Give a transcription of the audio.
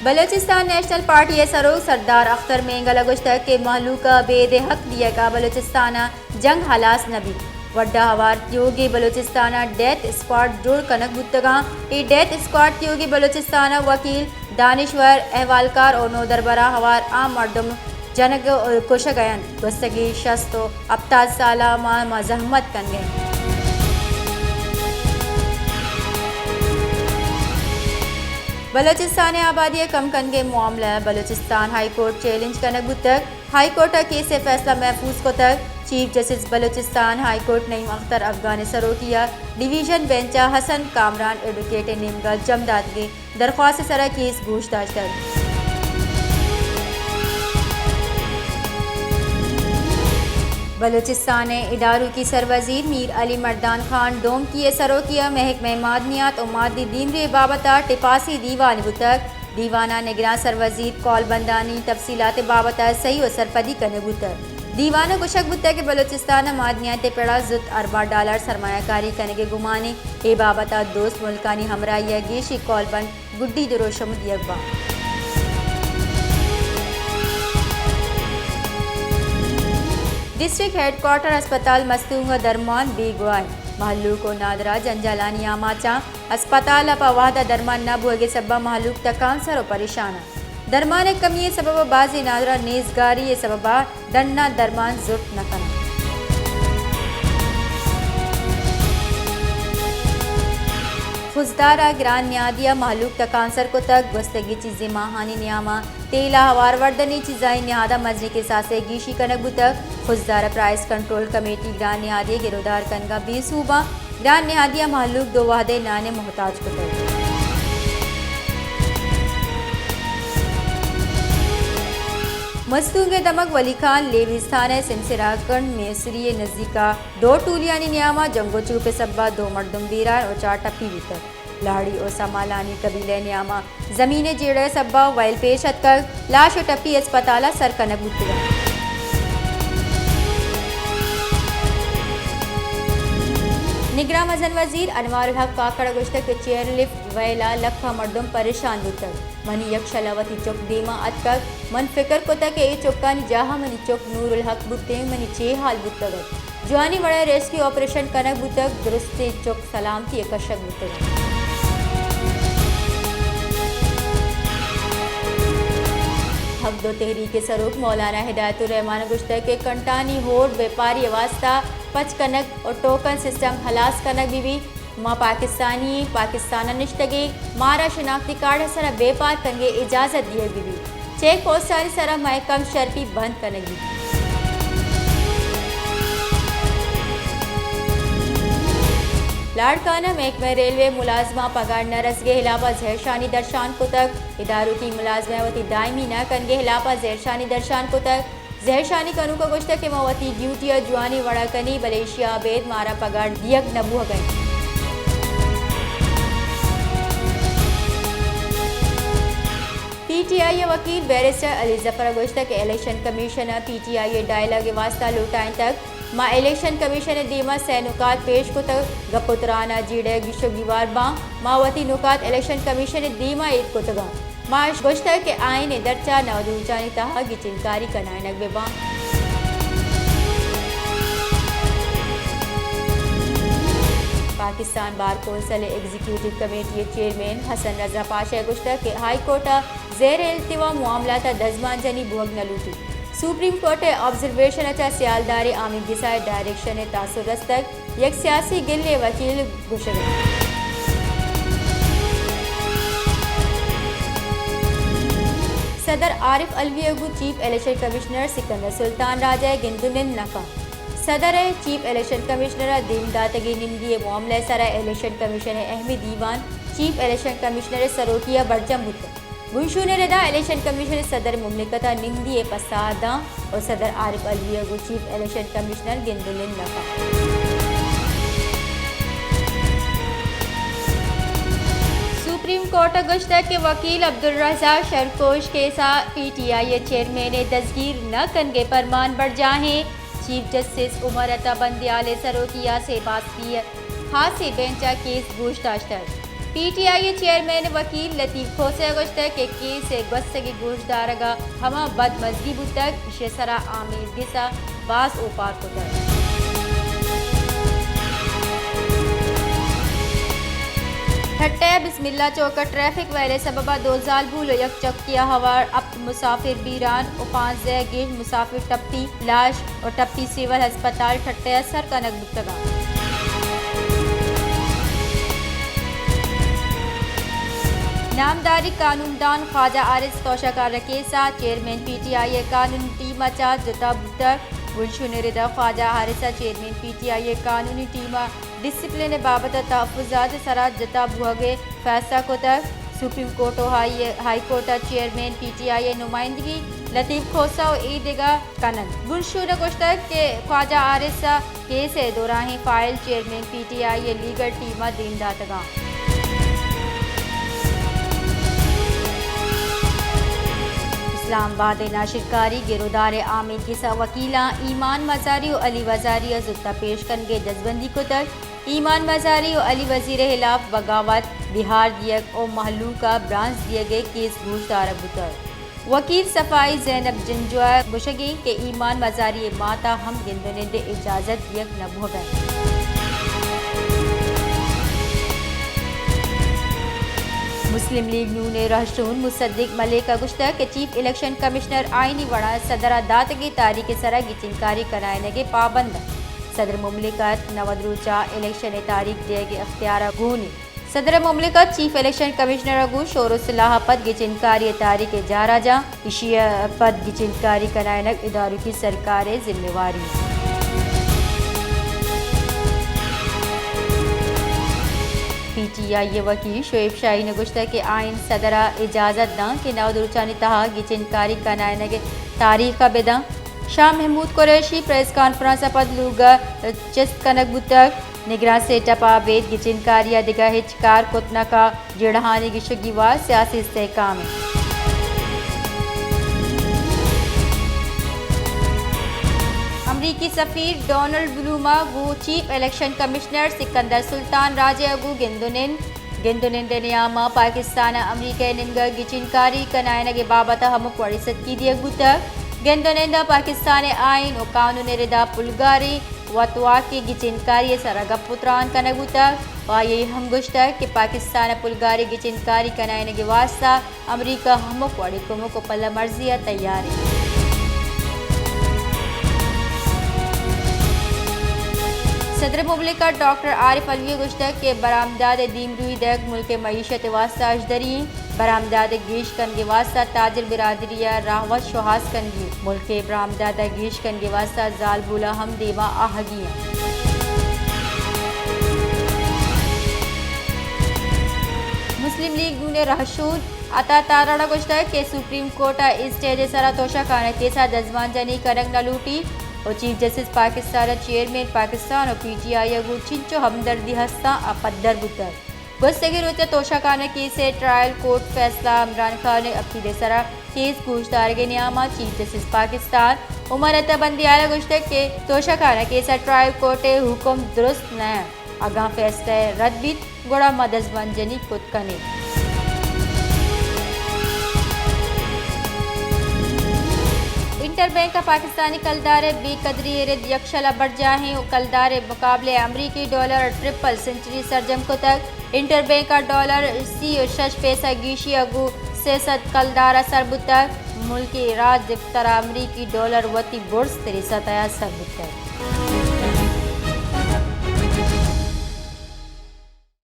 Balochistan national party सरोग सरदार अख्तर मेंगल गुश्तक के महलूका बेद हक दिया का बलूचिस्तान जंग हलास नबी वड्डा हवार योगी बलूचिस्तान डेथ स्क्वाड जोड़ कनक बुतगा ई डेथ स्क्वाड योगी बलूचिस्तान वकील दानिश्वर अहवालकार और नो दरबरा हवार आम मर्दम जनक कुशगयन गुस्तगी शस्तो अब्ताज साला मजहमत कन गए बलूचिस्तान आबादी कम कन के मामला बलूचिस्तान हाई कोर्ट चैलेंज कनक बुतक हाई कोर्ट केस से फैसला महफूज को तक chief justice Balochistan high court Naeem Akhtar Afghan सरोकिया डिवीजन बेंचा हसन कामरान एडवोकेट निमगल जमदादगी दरख्वास्त सरा केस पूछताछ बलूचिस्तान इदारों की सरवजीर मीर अली मर्दान खान डोम की सरोकिया महकमे मादनियात और मादी दीनरे बाबता टिपासी दीवान बुतक दीवाना निगरान सरवजीर कॉल बंदानी तफसीलात बाबता सही और सरपदी कने बुतक दीवाना गुशक बुतक के बलूचिस्तान मादनियात पेड़ा जुत अरबा डॉलर सरमायाकारी कने के गुमाने ए बाबता दोस्त मुल्कानी हमराइया गेशी कॉल बंद गुड्डी दुरोशमुद यकबा डिस्ट्रिक्ट हेडक्वार्टर अस्पताल मस्तूंग दरमान बेगवाई महलू को नादरा जंजालानी आमाचा अस्पताल पवादा दरमान न बुगे सबा महलूक तकांसर और परेशाना दरमान कमी सबब बाजी नादरा नेजगारी सबबा दन्ना दरमान जुट नकना खुजदारा ग्रान न्यादिया महलूक तकांसर को तक गुस्तगी चीज़ें माहानी न्यामा तेला हवार वर्दनी चीज़ाई न्यादा मजनी के सासे गीशी कनक बुतक खुजदारा प्राइस कंट्रोल कमेटी ग्रान न्यादिया गिरोदार कनगा बेसूबा ग्रान न्यादिया महलूक दो वादे नाने मोहताज को तक मस्तूंगे दमक वली खान लेविस्तान सिमसिराकंड मेसरी नज़दीका दो टूलियानी न्यामा जंगो चूपे सब्बा दो मर्दम बीरार और चार टप्पी भीतर लाड़ी और समालानी कबीले न्यामा जमीने जेड़े सब्बा वाइल पेश कर लाश और टप्पी अस्पताला सर कनक बुतगा निगरान मजन वजीर अनवार हक काकड़ गुश्तक के चेयर लिफ्ट वैला लखा मर्दम परेशान बुतक मनी यक शलावती चौक देमा अतक मन फिकर को तक ए चौकानी जहा मनी चौक नूरुल हक बुते मनी चे हाल बुतक जवानी बड़ा रेस्क्यू ऑपरेशन कनक बुतक दुरुस्ते चौक सलामती कशक बुतक हक दो तहरीक सरूक मौलाना हिदायतुर रहमान गुश्तक के कंटानी होड़ व्यापारी वास्ता पच कनक और टोकन सिस्टम हलास कनक बीबी माँ पाकिस्तान निश्तगी मारा शिनाख्ती कार्ड सरा बेपार कंगे इजाज़त दिए बीबी चेक पोस्ट सारी सरा महकम शर्फी बंद कनेगी लाड़काना महकमे रेलवे मुलाजमा पगार न रसगे हिलाफा जहरशानी दर्शान को तक इदारों की मुलाजमती दायमी न कनगे हिलाफा जहरशानी दर्शान को तक जहरशानी कनू का गुश्त के मवती ड्यूटी और जुआनी वड़ा कनी मलेशिया बेद मारा पगार दियक नबूह गए पीटीआई वकील बैरिस्टर अली जफर गुश्त के इलेक्शन कमीशन पीटीआई डायलॉग वास्ता लुटाएं तक माँ इलेक्शन कमीशन दीमा से नुकात पेश को तक गपुतराना जीड़े गिशो दीवार बां मावती नुकात इलेक्शन कमीशन दीमा ईद को तगा माश गुश्त के आइन दर्चा नवदूजानी तहा की चिंकारी कनायनक बेबा Pakistan bar council executive committee chairman Hasan Raza Pasha गुश्त के हाई कोर्ट ज़ेर इल्तिवा मामला दजमान जनी भोग न लूटी सुप्रीम कोर्ट ऑब्जर्वेशन अच्छा सियालदारी आमिर गिसाए डायरेक्शन तासुर तक एक सियासी गिल्ले वकील गुशर सदर Arif Alvi chief election commissioner Sikandar Sultan Raja गिंदुनिन नका सदर चीफ इलेक्शन कमिश्नर दीमदातगी निमदी मामले सरा election commission Ahmad Diwan chief election commissioner सरोकिया बरजम बुत बुशून रदा इलेक्शन कमीशन सदर मुमलिकता निमदी पसादा और सदर Arif Alvi chief election commissioner गिंदुनिन नका सुप्रीम कोर्ट गुश्त के वकील अब्दुल रज़ाक शरकोश के साथ पीटीआई चेयरमैन दस्तगीर न कनगे फरमान बढ़ जाए चीफ जस्टिस उमर अता बंदियाल सरोकिया से बात की हाथ से बेंचा केस पूछताछ तक PTI चेयरमैन वकील लतीफ़ खोसे गोश्त के केस गस्तगी गोशदारगा हमा बदमजगी बुतक इशेसरा आमिर गिसा बास ओपार कुतर ठट्टे बिस्मिल्ला चौका ट्रैफिक वाले सबबा 2000 भूलो यक चक्किया हवार अब मुसाफिर बीरान और 5 गेज मुसाफिर टप्पी लाश और टप्पी सिविल अस्पताल ठट्टे असर कनक बुतगा नामदारी कानूनदान ख्वाजा आरिस तोशाकार केसा चेयरमैन PTI कानूनी टीमा चा जता बुतर गुलशुनरिदा ख्वाजा हारिसा चेयरमैन PTI कानूनी टीमा डिसिप्लिन बाबत तहफ़्फ़ुज़ात सरा जता बुहगे फैसला को तक सुप्रीम कोर्ट और हाई कोर्ट चेयरमैन PTI नुमाइंदगी लतीफ़ खोसा और ईदगा कनन गुलशुन गोश्तक के ख्वाजा आरिसा केस दौरान फाइल चेयरमैन PTI लीगल टीमा दीनदातगा इस्लामाबाद नाशिरकारी गिरोदार आमिर किसा वकीला ईमान मजारी और अली वजारी जुत्ता पेश करेंगे जजबंदी को तक ईमान मजारी और अली वजीर खिलाफ बगावत बिहार दियक और महलू का ब्रांच दिए गए केस गोशदार बुतर वकील सफाई जैनब जंजुआ बुशगी के ईमान मजारी माता हम गिंदने दे इजाज़त दियक न भोगन मुस्लिम लीग नून रहशून मुसद्दिक मलिक गुश्ता के चीफ इलेक्शन कमिश्नर आइनी वड़ा सदर दात की तारीख सरा की चिंकारी कराने के पाबंद सदर मुमलिकत नवदरूचा इलेक्शन तारीख दिए अख्तियार गूनी सदर मुमलिकत चीफ इलेक्शन कमिश्नर अगू शोर सलाह पद की चिंकारी तारीख जारा जा इशिया पद की चिंकारी कराने इदारों की सरकार जिम्मेवारी PTI वकील शोएब शाही ने गुश्ता के आइन सदरा इजाज़त दां के नवदरुचानी तहा की चिंकारी कराने के तारीख का बेदा शाह महमूद कुरैशी प्रेस कॉन्फ्रेंस पद लूगा चस्त कनक बुतक निगरान से टपा बेद की चिंकारिया दिगा हिचकार कुतना का जड़हानी की शगीवा सियासी इस्तेहकाम अमरीकी सफ़ीर डोनाल्ड ब्लूमा गु चीफ इलेक्शन कमिश्नर सिकंदर सुल्तान राजे अगू गिंदुनिन देनियामा पाकिस्तान अमरीका निंगा की चिंकारी कनायन के बाबत हम वरिसत की दिया गुतक गिंदुनिंदा पाकिस्तान आइन और कानून रिदा पुलगारी वतवा की चिंकारी सरगा पुत्रान कनगुतक वा ये हम गुश्तक कि पाकिस्तान पुलगारी की चिंकारी कनायन के वास्ता अमरीका हम वड़ी को पल्ला मर्जिया तैयार है सदर मुमलिकत डॉक्टर आरिफ अलवी गुश्तक के बरामदाद दीमरुई दक मुल्क मईशत वास्ता अजदरी बरामदाद गीश कन के वास्ता ताजिर बिरादरिया राहवत शोहास कनगी मुल्क बरामदाद गीश कन के वास्ता जालबुला हम देवा आहगियाँ मुस्लिम लीग नून रहशून अता ताराड़ा गुश्तक के सुप्रीम कोर्ट स्टेज सरा तोशा खाना के साथ जजमान जनी करंग न लूटी और chief justice Pakistan chairman Pakistan और PTI अगू चिंचो हमदर्दी हस्ता अपद्दर बुतर गुस्तगी रोते तोशा खाना केस से ट्रायल कोर्ट फैसला इमरान खान ने अपनी सरा केस गोशदार के नियामा चीफ जस्टिस पाकिस्तान उमर अतबंदी आला गुश्तक के तोशा खाना केस ट्रायल कोर्ट हुक्म दुरुस्त न आगा फैसला रद्द भी गोड़ा मदजबन जनी खुद कने इंटर बैंक का पाकिस्तानी कलदारे बेकदरी रिद यकशला बढ़ जाए कलदारे मुकाबले अमरीकी डॉलर ट्रिपल सेंचुरी सरजम को तक इंटर बैंक का डॉलर सी और शश पैसा गीशी अगू सेसत कलदारा सरबुतक मुल्की राज दिफ्तरा अमरीकी डॉलर वती बुर्स तिरिसा तया सरबुतक